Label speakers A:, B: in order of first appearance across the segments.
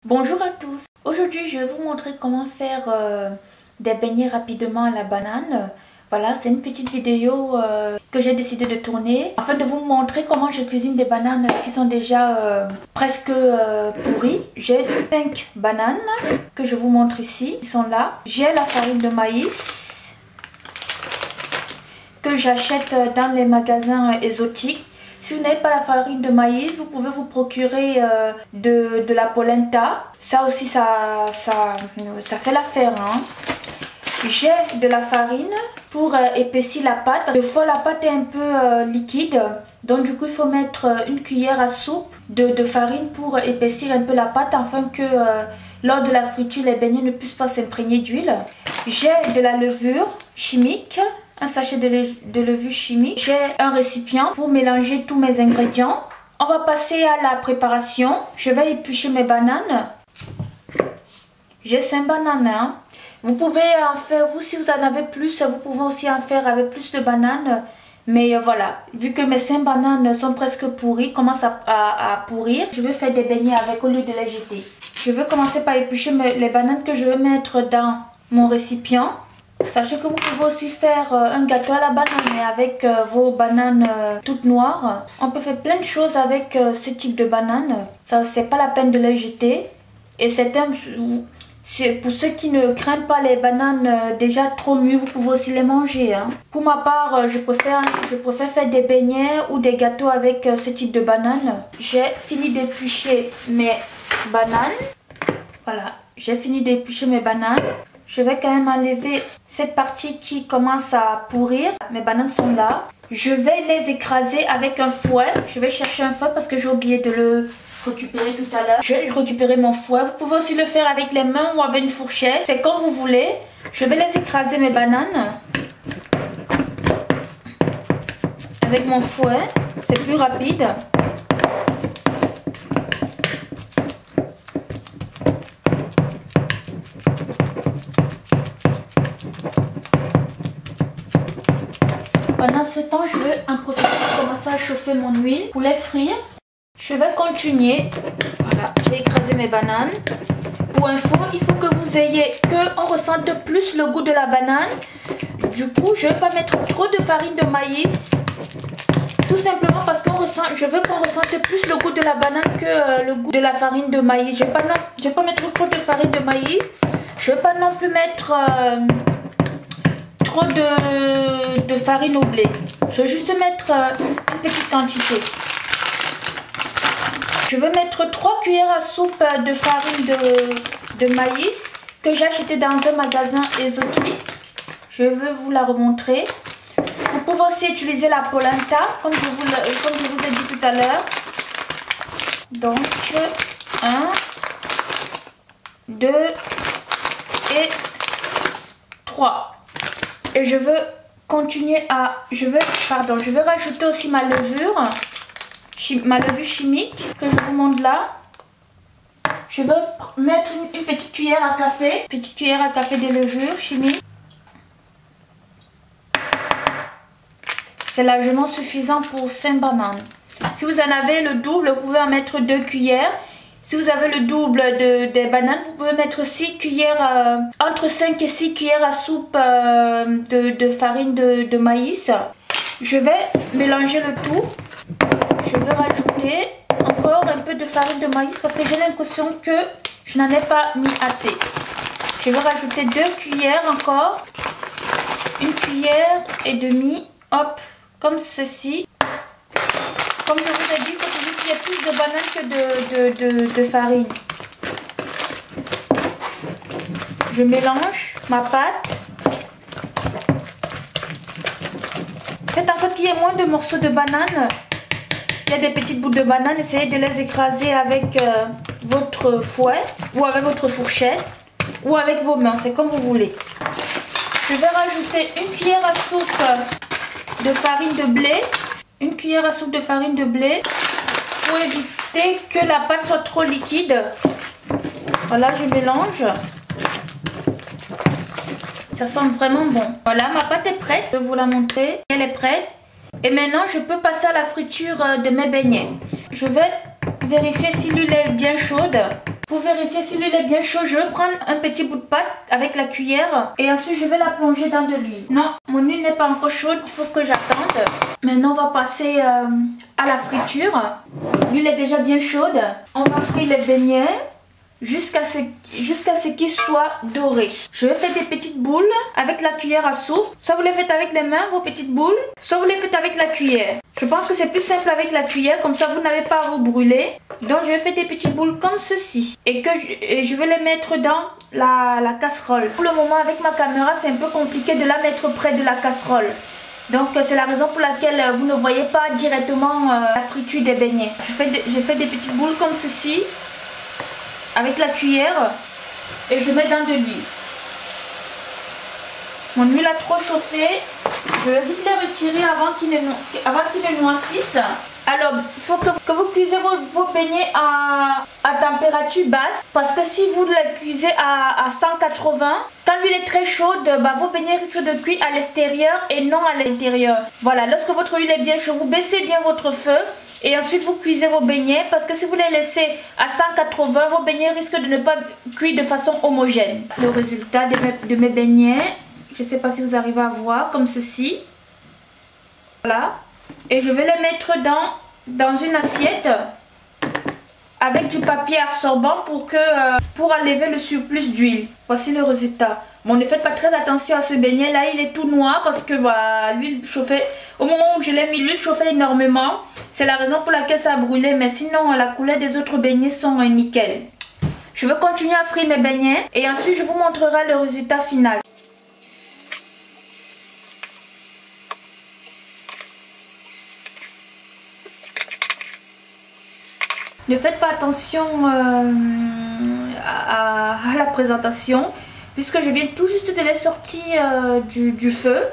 A: Bonjour à tous, aujourd'hui je vais vous montrer comment faire des beignets rapidement à la banane. Voilà, c'est une petite vidéo que j'ai décidé de tourner afin de vous montrer comment je cuisine des bananes qui sont déjà presque pourries. J'ai 5 bananes que je vous montre ici, ils sont là. J'ai la farine de maïs que j'achète dans les magasins exotiques. Si vous n'avez pas la farine de maïs, vous pouvez vous procurer de la polenta. Ça aussi, ça fait l'affaire. Hein. J'ai de la farine pour épaissir la pâte. Parce que des fois, la pâte est un peu liquide. Donc, du coup, il faut mettre une cuillère à soupe de farine pour épaissir un peu la pâte afin que lors de la friture, les beignets ne puissent pas s'imprégner d'huile. J'ai de la levure chimique. Un sachet de levure chimique. J'ai un récipient pour mélanger tous mes ingrédients. On va passer à la préparation. Je vais éplucher mes bananes. J'ai 5 bananes. Hein. Vous pouvez en faire, vous si vous en avez plus, vous pouvez aussi en faire avec plus de bananes. Mais voilà, vu que mes 5 bananes sont presque pourries, commencent à pourrir, je vais faire des beignets avec au lieu de les jeter. Je vais commencer par éplucher les bananes que je vais mettre dans mon récipient. Sachez que vous pouvez aussi faire un gâteau à la banane et avec vos bananes toutes noires. On peut faire plein de choses avec ce type de bananes. Ça, c'est pas la peine de les jeter. Et c'est pour ceux qui ne craignent pas les bananes déjà trop mûres, vous pouvez aussi les manger. Hein. Pour ma part, je préfère faire des beignets ou des gâteaux avec ce type de bananes. J'ai fini d'éplucher mes bananes. Voilà, j'ai fini d'éplucher mes bananes. Je vais quand même enlever cette partie qui commence à pourrir. Mes bananes sont là. Je vais les écraser avec un fouet. Je vais chercher un fouet parce que j'ai oublié de le récupérer tout à l'heure. Je vais récupérer mon fouet. Vous pouvez aussi le faire avec les mains ou avec une fourchette. C'est comme vous voulez. Je vais les écraser mes bananes. Avec mon fouet. C'est plus rapide. Pendant ce temps, je vais en profiter pour commencer à chauffer mon huile pour les frire. Je vais continuer. Voilà, j'ai écrasé mes bananes. Pour info, il faut que vous ayez, qu'on ressente plus le goût de la banane. Du coup, je ne vais pas mettre trop de farine de maïs. Tout simplement parce je veux qu'on ressente plus le goût de la banane que le goût de la farine de maïs. Je ne vais pas mettre trop de farine de maïs. Je ne vais pas non plus mettre trop de farine au blé. Je vais juste mettre une petite quantité. Je vais mettre 3 cuillères à soupe de farine de maïs que j'ai acheté dans un magasin exotique. Je vais vous la remontrer. Vous pouvez aussi utiliser la polenta comme je vous ai dit tout à l'heure. Donc 1, 2 et 3. Et je veux continuer à... Je vais rajouter aussi ma levure chimique que je vous montre là. Je vais mettre une petite cuillère à café. Petite cuillère à café de levure chimique. C'est largement suffisant pour 5 bananes. Si vous en avez le double, vous pouvez en mettre 2 cuillères. Si vous avez le double des bananes, vous pouvez mettre 6 cuillères, entre 5 et 6 cuillères à soupe de farine de maïs. Je vais mélanger le tout. Je vais rajouter encore un peu de farine de maïs parce que j'ai l'impression que je n'en ai pas mis assez. Je vais rajouter 2 cuillères encore. Une cuillère et demie. Hop, comme ceci. Comme je vous ai dit, il faut toujours qu'il y ait plus de bananes que de farine. Je mélange ma pâte. Faites en sorte qu'il y ait moins de morceaux de banane. Il y a des petites bouts de banane, essayez de les écraser avec votre fouet ou avec votre fourchette ou avec vos mains, c'est comme vous voulez. Je vais rajouter une cuillère à soupe de farine de blé. Une cuillère à soupe de farine de blé pour éviter que la pâte soit trop liquide. Voilà, je mélange. Ça sent vraiment bon. Voilà, ma pâte est prête. Je vais vous la montrer. Elle est prête. Et maintenant, je peux passer à la friture de mes beignets. Je vais vérifier si l'huile est bien chaude. Pour vérifier si l'huile est bien chaude, je vais prendre un petit bout de pâte avec la cuillère et ensuite je vais la plonger dans de l'huile. Non, mon huile n'est pas encore chaude, il faut que j'attende. Maintenant, on va passer à la friture. L'huile est déjà bien chaude. On va frire les beignets jusqu'à ce qu'ils soient dorés. Je vais faire des petites boules avec la cuillère à soupe. Soit vous les faites avec les mains, vos petites boules, soit vous les faites avec la cuillère. Je pense que c'est plus simple avec la cuillère, comme ça vous n'avez pas à vous brûler. Donc je vais faire des petites boules comme ceci et je vais les mettre dans la casserole. Pour le moment, avec ma caméra, c'est un peu compliqué de la mettre près de la casserole. Donc c'est la raison pour laquelle vous ne voyez pas directement la friture des beignets. Je fais des petites boules comme ceci avec la cuillère et je mets dans de l'huile. Mon huile a trop chauffé. Je vais vite les retirer avant qu'ils ne noircissent. Alors, il faut que vous cuisez vos beignets à température basse. Parce que si vous les cuisez à 180, quand l'huile est très chaude, vos beignets risquent de cuire à l'extérieur et non à l'intérieur. Voilà, lorsque votre huile est bien chaude, vous baissez bien votre feu. Et ensuite vous cuisez vos beignets parce que si vous les laissez à 180, vos beignets risquent de ne pas cuire de façon homogène. Le résultat de mes beignets, je ne sais pas si vous arrivez à voir, comme ceci. Voilà. Et je vais les mettre dans une assiette avec du papier absorbant pour enlever le surplus d'huile. Voici le résultat. Bon, ne faites pas très attention à ce beignet là, il est tout noir parce que voilà, l'huile chauffait. Au moment où je l'ai mis, l'huile chauffait énormément. C'est la raison pour laquelle ça a brûlé, mais sinon la couleur des autres beignets sont nickel. Je vais continuer à frire mes beignets et ensuite je vous montrerai le résultat final. Ne faites pas attention à la présentation puisque je viens tout juste de les sortir du feu.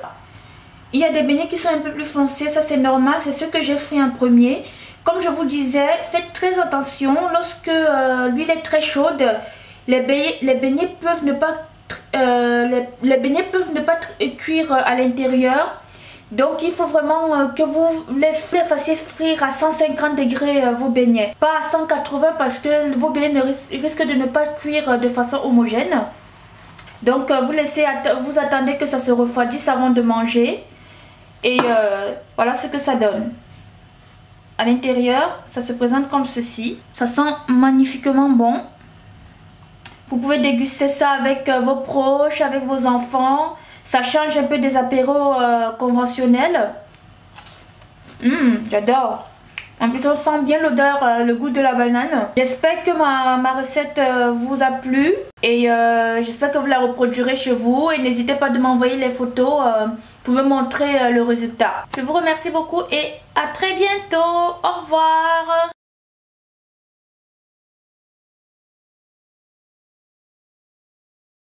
A: Il y a des beignets qui sont un peu plus foncés, ça c'est normal, c'est ce que j'ai frit en premier. Comme je vous disais, faites très attention, lorsque l'huile est très chaude, les beignets peuvent ne pas cuire à l'intérieur. Donc il faut vraiment que vous les fassiez frire à 150 degrés vos beignets. Pas à 180 parce que vos beignets risquent de ne pas cuire de façon homogène. Donc vous attendez que ça se refroidisse avant de manger. Et voilà ce que ça donne. À l'intérieur, ça se présente comme ceci. Ça sent magnifiquement bon. Vous pouvez déguster ça avec vos proches, avec vos enfants. Ça change un peu des apéros conventionnels. J'adore. En plus, on sent bien l'odeur, le goût de la banane. J'espère que ma recette vous a plu. Et j'espère que vous la reproduirez chez vous. Et n'hésitez pas de m'envoyer les photos pour me montrer le résultat. Je vous remercie beaucoup et à très bientôt. Au revoir.